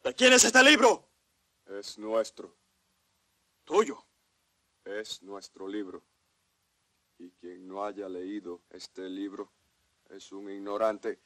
¿De quién es este libro? Es nuestro. ¿Tuyo? Es nuestro libro. Y quien no haya leído este libro es un ignorante.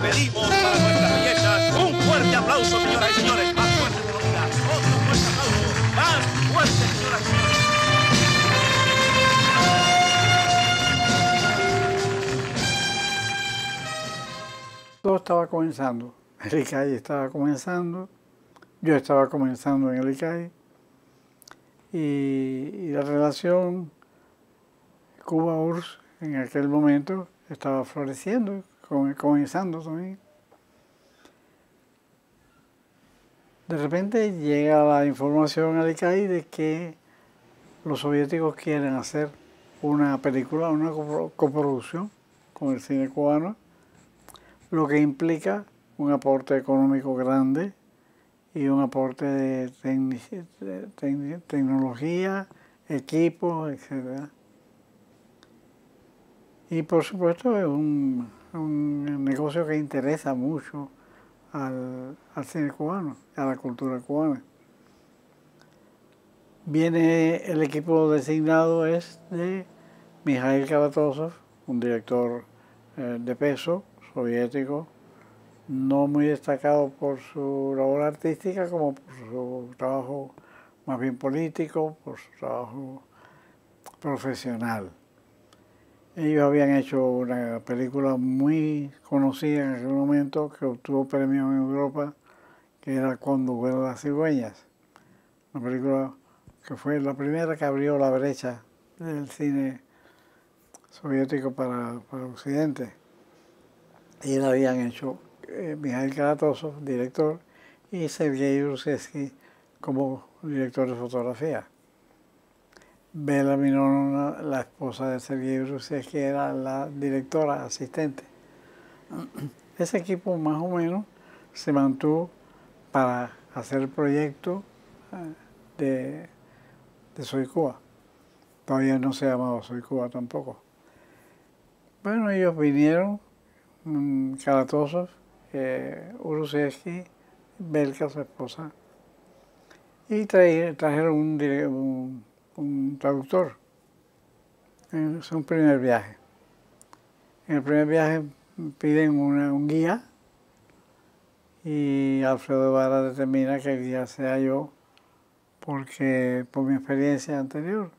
Pedimos para nuestras bellezas un fuerte aplauso, señoras y señores. Más fuerte que lo diga. Otro fuerte aplauso. Más fuerte, señoras y señores. Todo estaba comenzando. El ICAI estaba comenzando. Yo estaba comenzando en el ICAI. Y la relación Cuba-URSS en aquel momento estaba floreciendo, comenzando también. De repente llega la información al ICAI de que los soviéticos quieren hacer una película, una coproducción con el cine cubano, lo que implica un aporte económico grande y un aporte de tecnología, equipos, etc. Y por supuesto es un negocio que interesa mucho al cine cubano, a la cultura cubana. Viene el equipo designado es de Mikhail Kalatozov, un director de peso soviético, no muy destacado por su labor artística como por su trabajo más bien político, por su trabajo profesional. Ellos habían hecho una película muy conocida en aquel momento que obtuvo premio en Europa, que era Cuando vuelan las cigüeñas. Una película que fue la primera que abrió la brecha del cine soviético para Occidente. Y la habían hecho Mikhail Kalatozov, director, y Sergei Rusevsky como director de fotografía. Bela Mironova, la esposa de Sergei Rusevsky, era la directora asistente. Ese equipo más o menos se mantuvo para hacer el proyecto de Soy Cuba. Todavía no se llamaba Soy Cuba tampoco. Bueno, ellos vinieron, Kalatozov, Rusevsky, Belka, su esposa, y trajeron un traductor. Es un primer viaje. En el primer viaje piden un guía y Alfredo Vara determina que el guía sea yo porque por mi experiencia anterior.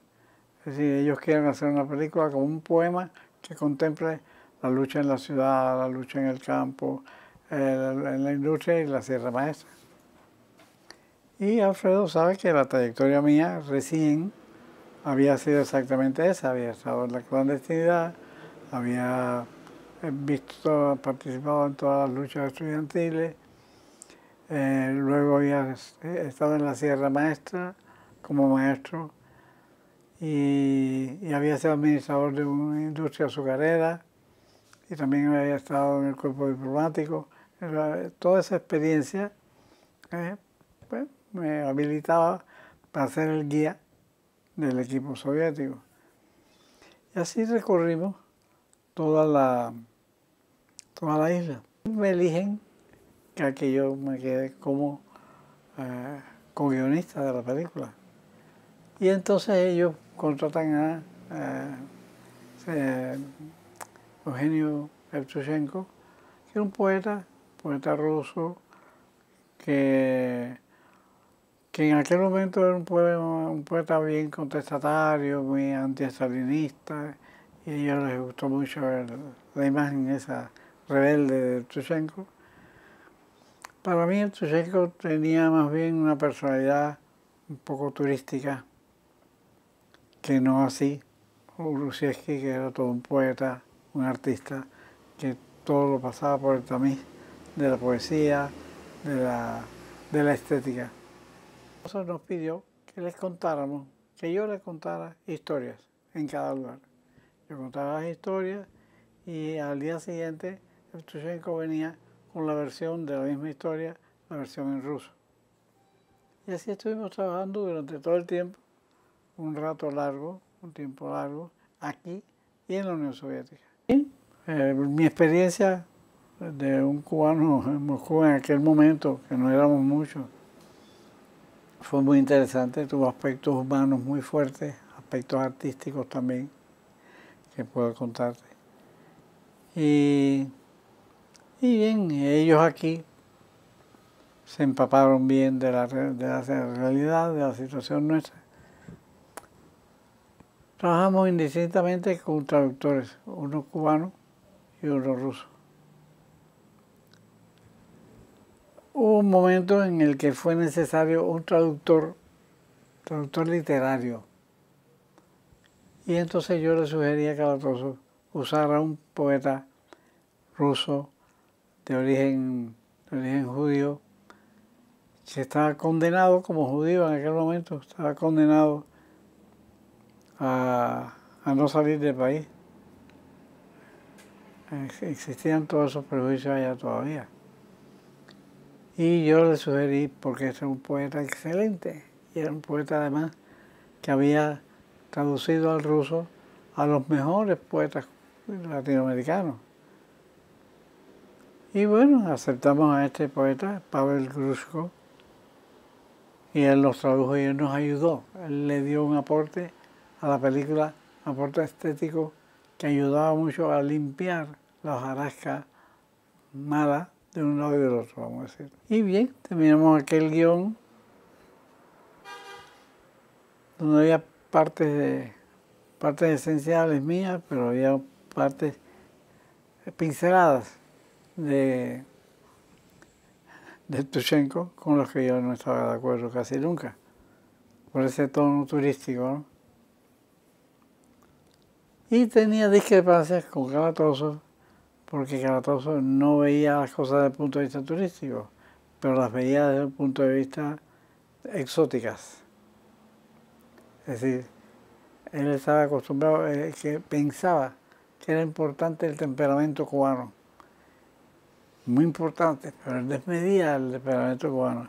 Es decir, ellos quieren hacer una película como un poema que contemple la lucha en la ciudad, la lucha en el campo, en la industria y la Sierra Maestra. Y Alfredo sabe que la trayectoria mía recién había sido exactamente esa, había estado en la clandestinidad, había participado en todas las luchas estudiantiles, luego había estado en la Sierra Maestra como maestro y había sido administrador de una industria azucarera y también había estado en el cuerpo diplomático. Toda esa experiencia pues, me habilitaba para ser el guía del equipo soviético. Y así recorrimos toda la isla. Me eligen que yo me quedé como co-guionista de la película. Y entonces ellos contratan a Eugenio Evtushenko, que es un poeta ruso que que en aquel momento era un poeta bien contestatario, muy anti-estalinista, y a ellos les gustó mucho la imagen esa rebelde de Evtushenko. Para mí Evtushenko tenía más bien una personalidad un poco turística, que no así Urusiewski, que era todo un poeta, un artista, que todo lo pasaba por el tamiz de la poesía, de la estética. Eso nos pidió que les contáramos, que yo les contara historias en cada lugar. Yo contaba las historias y al día siguiente Evtushenko venía con la versión de la misma historia, la versión en ruso. Y así estuvimos trabajando durante todo el tiempo, un rato largo, un tiempo largo, aquí y en la Unión Soviética. Y, mi experiencia de un cubano en Moscú en aquel momento, que no éramos muchos, fue muy interesante, tuvo aspectos humanos muy fuertes, aspectos artísticos también, que puedo contarte. Y bien, ellos aquí se empaparon bien de la realidad, de la situación nuestra. Trabajamos indistintamente con traductores, uno cubano y uno ruso. Hubo un momento en el que fue necesario un traductor literario. Y entonces yo le sugerí a Kalatozov usar a un poeta ruso de origen judío, que estaba condenado como judío en aquel momento, estaba condenado a no salir del país. Existían todos esos prejuicios allá todavía. Y yo le sugerí, porque era un poeta excelente, y era un poeta además que había traducido al ruso a los mejores poetas latinoamericanos. Y bueno, aceptamos a este poeta, Pavel Grushko, y él nos tradujo y él nos ayudó. Él le dio un aporte a la película, un aporte estético que ayudaba mucho a limpiar la hojarasca mala de un lado y del otro, vamos a decir. Y bien, terminamos aquel guión donde había partes esenciales mías, pero había partes pinceladas de Evtushenko con los que yo no estaba de acuerdo casi nunca, por ese tono turístico, ¿no? Y tenía discrepancias con Kalatozov, porque Kalatozov no veía las cosas desde el punto de vista turístico, pero las veía desde el punto de vista exóticas. Es decir, él estaba acostumbrado, que pensaba que era importante el temperamento cubano. Muy importante, pero él desmedía el temperamento cubano.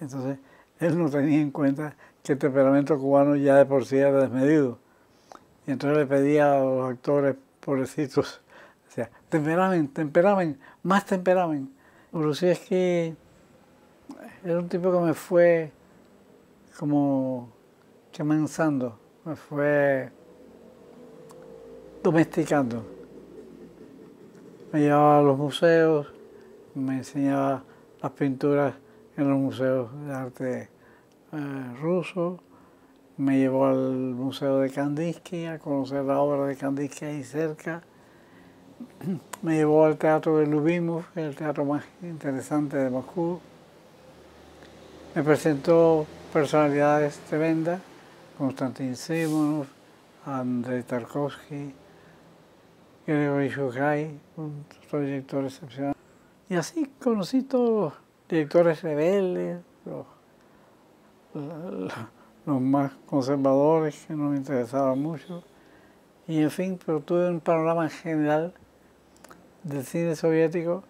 Entonces, él no tenía en cuenta que el temperamento cubano ya de por sí era desmedido. Y entonces le pedía a los actores pobrecitos, o sea, temperamen, más temperamen. Urusiewski era un tipo que me fue como amansando, me fue domesticando. Me llevaba a los museos, me enseñaba las pinturas en los museos de arte ruso, me llevó al Museo de Kandinsky a conocer la obra de Kandinsky ahí cerca, me llevó al Teatro de Lubimov, el teatro más interesante de Moscú, me presentó personalidades tremendas, Konstantin Simonov, Andrei Tarkovsky, Gregory Shukhay, otro director excepcional. Y así conocí todos los directores rebeldes, los más conservadores que no me interesaban mucho. Y en fin, pero tuve un panorama general del cine soviético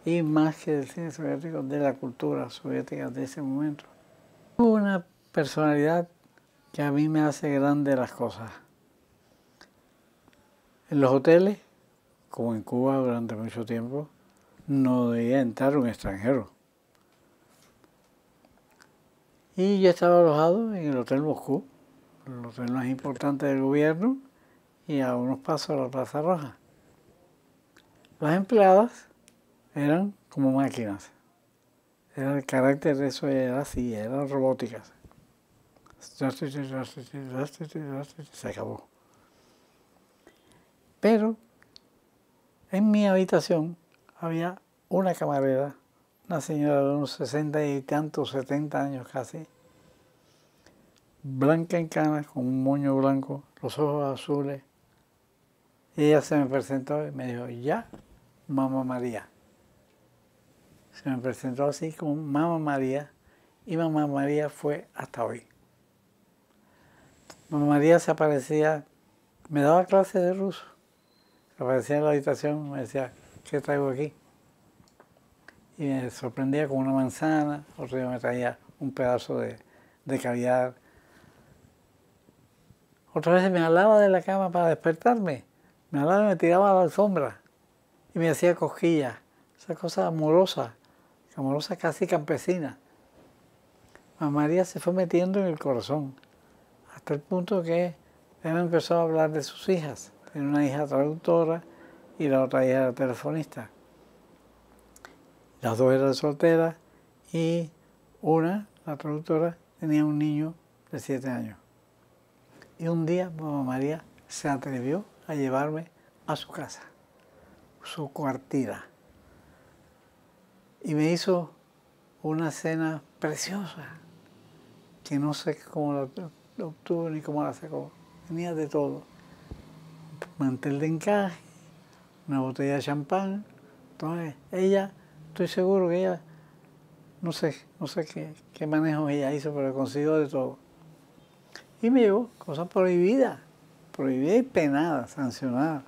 y más que del cine soviético, de la cultura soviética de ese momento. Hubo una personalidad que a mí me hace grande las cosas. En los hoteles, como en Cuba durante mucho tiempo, no debía entrar un extranjero. Y yo estaba alojado en el Hotel Moscú, el hotel más importante del gobierno, y a unos pasos de la Plaza Roja. Las empleadas eran como máquinas. Es Era el carácter de eso, era así, eran robóticas. Se acabó. Pero en mi habitación había una camarera, una señora de unos 60 y tantos, 70 años casi, blanca en canas, con un moño blanco, los ojos azules. Y ella se me presentó y me dijo, ya, Mamá María. Se me presentó así como Mamá María, y Mamá María fue hasta hoy. Mamá María se aparecía, me daba clases de ruso, se aparecía en la habitación, me decía, ¿qué traigo aquí? Y me sorprendía con una manzana, otro día me traía un pedazo de caviar. Otra vez me hablaba de la cama para despertarme, me hablaba y me tiraba a la alfombra y me hacía cosquillas, esa cosa amorosa casi campesina. Mamá María se fue metiendo en el corazón, hasta el punto que él empezó a hablar de sus hijas. Tiene una hija traductora y la otra hija era telefonista. Las dos eran solteras y una, la traductora, tenía un niño de 7 años. Y un día Mamá María se atrevió a llevarme a su casa, su cuartira. Y me hizo una cena preciosa, que no sé cómo la obtuvo ni cómo la sacó. Tenía de todo. Un mantel de encaje, una botella de champán. Entonces, ella, estoy seguro que ella, no sé qué manejo ella hizo, pero consiguió de todo. Y me llevó cosas prohibidas y penadas, sancionadas.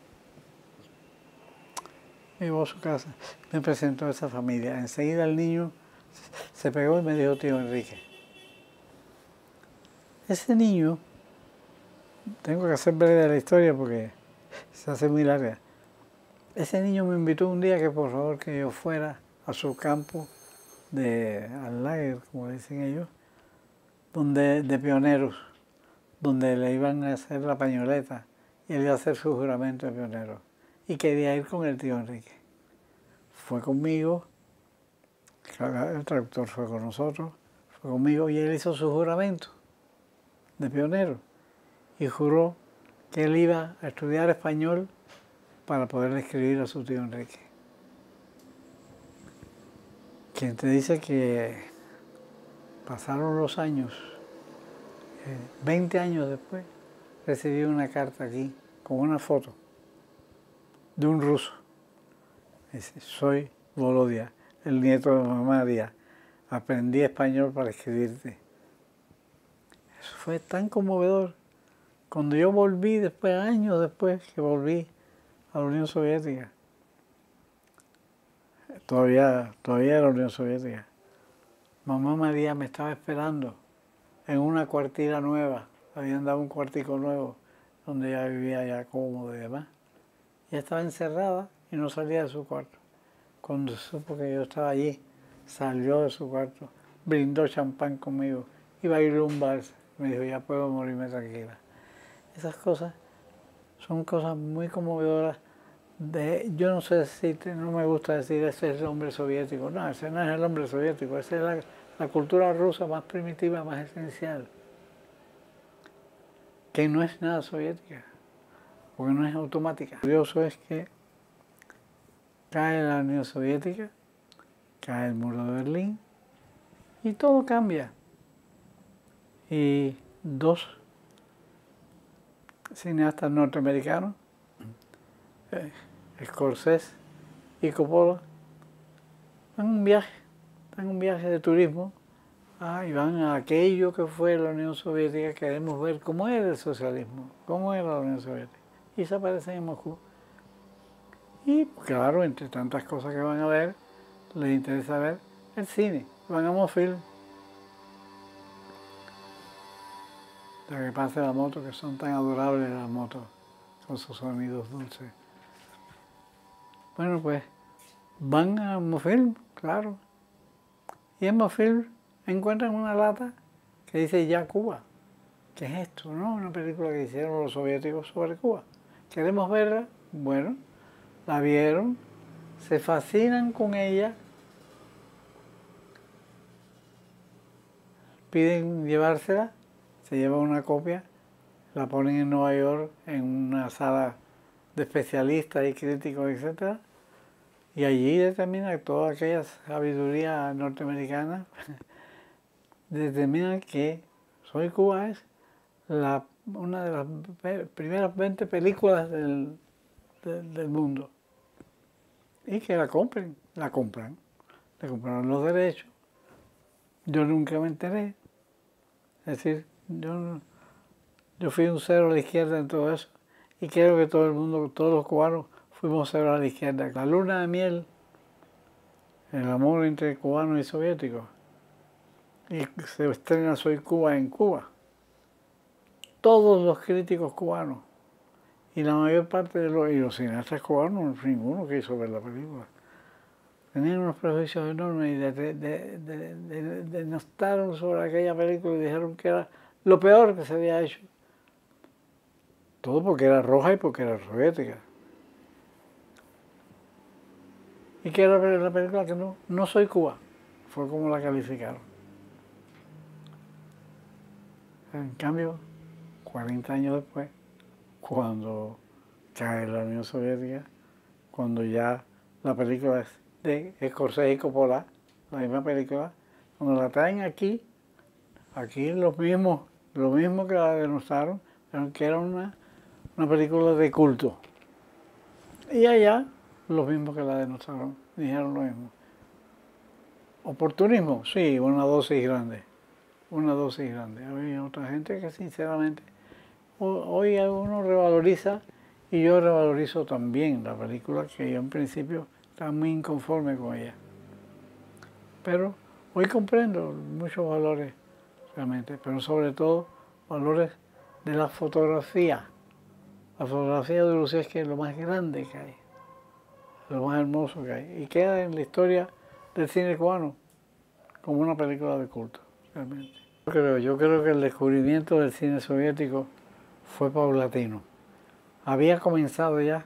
Me llevó a su casa, me presentó a esa familia. Enseguida el niño se pegó y me dijo, tío Enrique. Ese niño, tengo que hacer breve la historia porque se hace muy larga. Ese niño me invitó un día que por favor que yo fuera a su campo al lager, como dicen ellos, de pioneros, donde le iban a hacer la pañoleta y él iba a hacer su juramento de pionero. Y quería ir con el tío Enrique. Fue conmigo, el traductor fue con nosotros, fue conmigo y él hizo su juramento de pionero y juró que él iba a estudiar español para poder escribir a su tío Enrique. Quien te dice que pasaron los años, 20 años después, recibí una carta aquí con una foto de un ruso. Dice, soy Volodia, el nieto de Mamá María. Aprendí español para escribirte. Eso fue tan conmovedor. Cuando yo volví después, años después que volví a la Unión Soviética, todavía era la Unión Soviética, Mamá María me estaba esperando en una cuartira nueva. Habían dado un cuartico nuevo donde ella vivía ya cómodo y demás. Ella estaba encerrada y no salía de su cuarto. Cuando supo que yo estaba allí, salió de su cuarto, brindó champán conmigo y bailó un vals. Me dijo, ya puedo morirme tranquila. Esas cosas son cosas muy conmovedoras. Yo no sé decirte, no me gusta decir ese es el hombre soviético. No, ese no es el hombre soviético, esa es la cultura rusa más primitiva, más esencial, que no es nada soviética, porque no es automática. Lo curioso es que cae la Unión Soviética, cae el muro de Berlín y todo cambia. Y dos cineastas norteamericanos, Scorsese y Coppola, dan un viaje de turismo y van a aquello que fue la Unión Soviética. Queremos ver cómo era el socialismo, cómo era la Unión Soviética. Y se aparecen en Moscú. Y claro, entre tantas cosas que van a ver, les interesa ver el cine. Van a Mosfilm. La que pase la moto, que son tan adorables las motos, con sus sonidos dulces. Bueno, pues van a Mosfilm, claro. Y en Mosfilm encuentran una lata que dice Ya Cuba. ¿Qué es esto? ¿No? Una película que hicieron los soviéticos sobre Cuba. ¿Queremos verla? Bueno, la vieron, se fascinan con ella piden llevársela, se lleva una copia, la ponen en Nueva York en una sala de especialistas y críticos, etc. Y allí determina toda aquella sabiduría norteamericana, determina que Soy Cuba es una de las primeras 20 películas del mundo. Y que la compran, le compraron los derechos. Yo nunca me enteré. Es decir, yo fui un cero a la izquierda en todo eso. Y creo que todo el mundo, todos los cubanos, fuimos cero a la izquierda. La luna de miel, el amor entre cubanos y soviéticos. Y se estrena Soy Cuba en Cuba. Todos los críticos cubanos y la mayor parte de los cineastas cubanos, ninguno quiso ver la película. Tenían unos prejuicios enormes y denostaron sobre aquella película y dijeron que era lo peor que se había hecho. Todo porque era roja y porque era soviética. Y que era la película que no soy Cuba. Fue como la calificaron. En cambio, 40 años después, cuando cae la Unión Soviética, cuando ya la película es de Scorsese y Coppola, la misma película, cuando la traen aquí lo mismo que la denostaron, pero que era una película de culto. Y allá, lo mismo que la denostaron, dijeron lo mismo. Oportunismo, sí, una dosis grande. Había otra gente que sinceramente, hoy uno revaloriza, y yo revalorizo también la película, que yo en principio estaba muy inconforme con ella. Pero hoy comprendo muchos valores realmente, pero sobre todo valores de la fotografía. La fotografía de Lucía es que es lo más grande que hay, lo más hermoso que hay, y queda en la historia del cine cubano como una película de culto, realmente. Yo creo que el descubrimiento del cine soviético fue paulatino. Había comenzado ya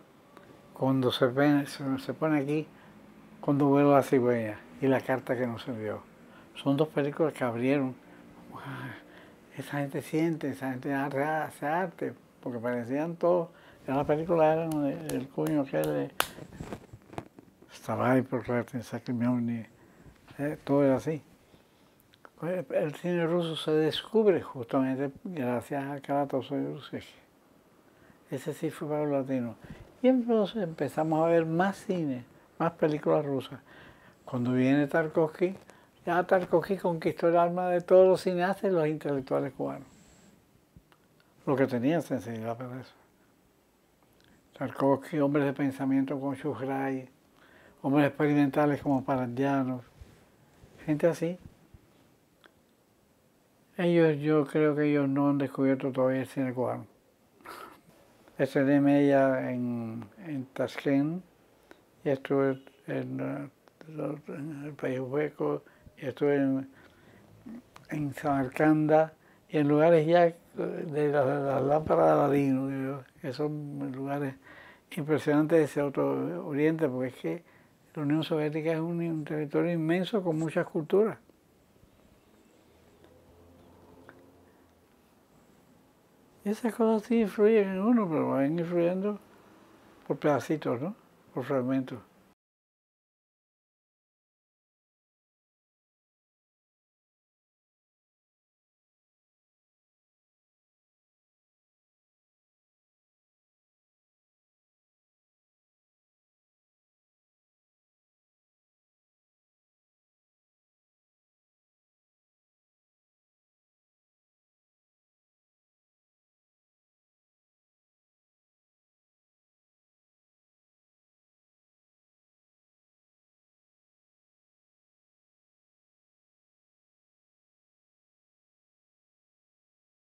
cuando se pone aquí, Cuando vuela la cigüeña y La carta que nos envió. Son dos películas que abrieron. Esa gente siente, esa gente hace arte, porque parecían todos. En la película eran el cuño aquel de Stavay, Prokletny, Sakrimyovny, todo era así. El cine ruso se descubre justamente gracias a Kalatozov y Rusesky. Ese sí fue paulatino. Y entonces empezamos a ver más cine, más películas rusas. Cuando viene Tarkovsky, ya Tarkovsky conquistó el alma de todos los cineastas y los intelectuales cubanos. Lo que tenían sensibilidad para eso. Tarkovsky, hombres de pensamiento como Shukray, hombres experimentales como Parajanov, gente así. Yo creo que ellos no han descubierto todavía el cine cubano. Estrené Mella en Tashkent y estuve en el País Hueco, y estuve en Samarcanda y en lugares ya de las lámparas de Aladino, que son lugares impresionantes de ese otro Oriente, porque es que la Unión Soviética es un territorio inmenso con muchas culturas. Y esas cosas sí influyen en uno, pero van influyendo por pedacitos, ¿no? Por fragmentos.